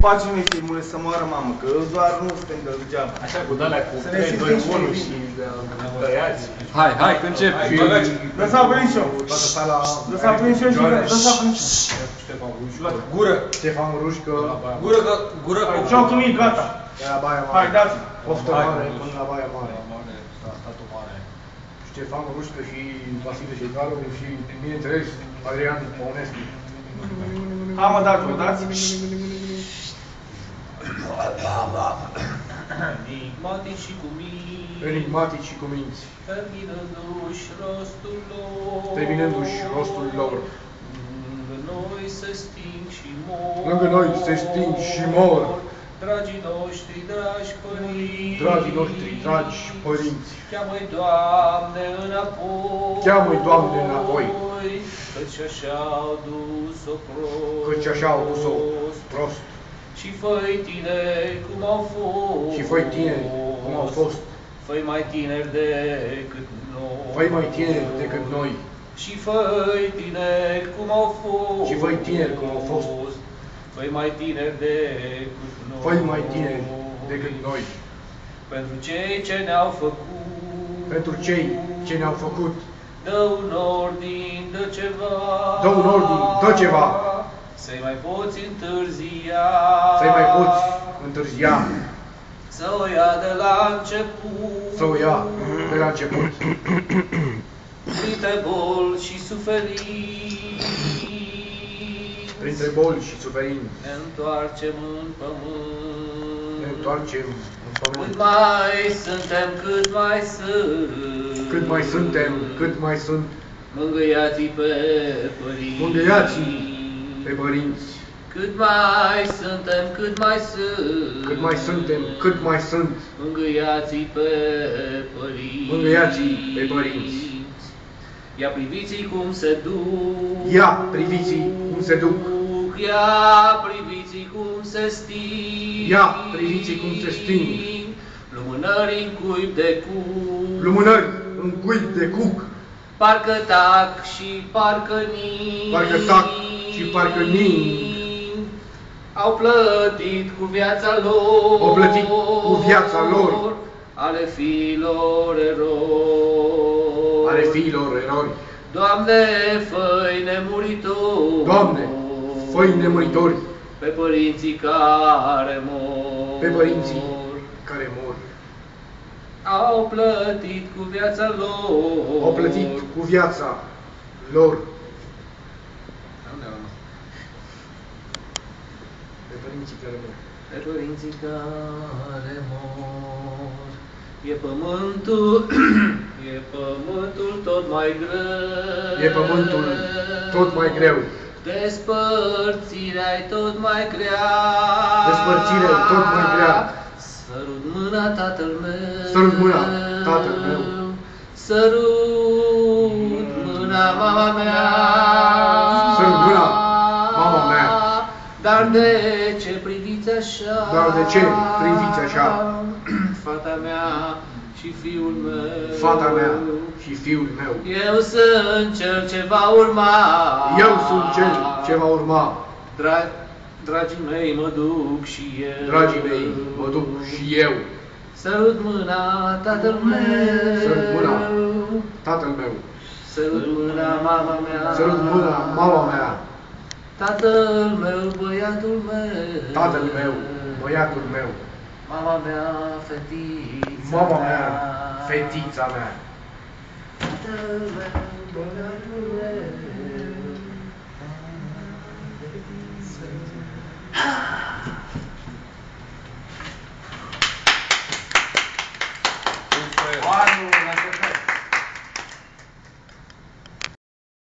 Pagina filmului să moară mamă, că doar nu suntem de degeaba. Așa cu de-alea cu 3, 2, 1 și tăiați. Hai, că încep. Lăsa aprins și eu. Lăsa aprins și eu și lăsa aprins și eu. Gură. Ștefan Rușcă. Gură. Și-au cu mine, gata. La Baia Mare. Hai, dați. Poftă mare până la Baia Mare. Ștefan Rușcă și Vasile Șecaru și, bineînțeles, Adrian Păunescu. Hai mă, dați, mă, dați. Enigmatic și cu minți. Enigmatic și cu minți. Terminându-și rostul lor. Terminându-și rostul lor. Lângă noi se sting și mor. Lângă noi se sting și mor. Dragii noștri, dragi părinți. Dragii noștri, dragi părinți. Cheamă-i, Doamne, înapoi. Cheamă-i, Doamne, înapoi. Căci așa-au dus-o prost. Căci așa-au dus-o prost. Și fă-i tineri cum au fost. Și fă-i tineri cum au fost. Fă-i mai tineri decât noi. Fă-i mai tineri decât noi. Și fă-i tineri cum au fost. Și fă-i tineri cum au fost. Fă-i mai tineri decât noi. Fă-i mai tineri decât noi. Pentru cei ce ne-au făcut. Pentru cei ce ne-au făcut. Dă un ordin, dă ceva. Dă un ordin, dă ceva. Să-i mai poți întârzia. Să-i mai poți întârzia. Să o ia de la început. Să o ia de la început. Printre boli și suferinți. Printre boli și suferinți. Ne întoarcem în pământ. Ne întoarcem în pământ. Cât mai suntem, cât mai sunt. Cât mai suntem, cât mai sunt. Mângâiați-i pe părinți. Mângâiați-i pe părinți. Cât mai suntem, cât mai sunt. Cât mai suntem, cât mai sunt. Mângâiați-i pe părinți. Mângâiați-i pe părinți. Ia priviți-i cum se duc. Ia priviți-i cum se duc. Ia priviți-i cum se sting. Ia priviți-i cum se sting. Lumânări în cuib de cuc. Lumânări în cuib de cuc. Parcă tac și parcă ning. Parcă tac și parcă ning. Au plătit cu viața lor. Au plătit cu viața lor. Ale fiilor eroi. Ale fiilor eroi. Doamne, fă-i nemuritori. Doamne, fă-i nemuritori. Pe părinții care mor. Pe părinții care mor. Au plătit cu viața lor. Au plătit cu viața lor. Pe părinții care mor. Pe părinții care mor. E pământul, e pământul tot mai greu. E pământul tot mai greu. Despărțirea-i tot mai grea. Despărțirea-i tot mai grea. Sărut mâna tatăl meu. Sărut mâna tatăl meu. Sărut mâna mama mea. Sărut mâna mama mea. Dar de ce priviți așa? Dar de ce priviți așa? Fata mea și fiul meu. Fata mea și fiul meu. Eu sunt cel ce va urma. Eu sunt cel ce va urma. Dragii mei, mă duc și eu. Dragii mei, mă duc și eu. Sărut mâna tatăl meu. Sărut mâna tatăl meu. Sărut mâna mama mea. Sărut mâna mama mea. Tatăl meu, băiatul meu. Tatăl meu, băiatul meu. Mama mea, fetița Mama mea, fetița mea. Tatăl meu, băiatul meu.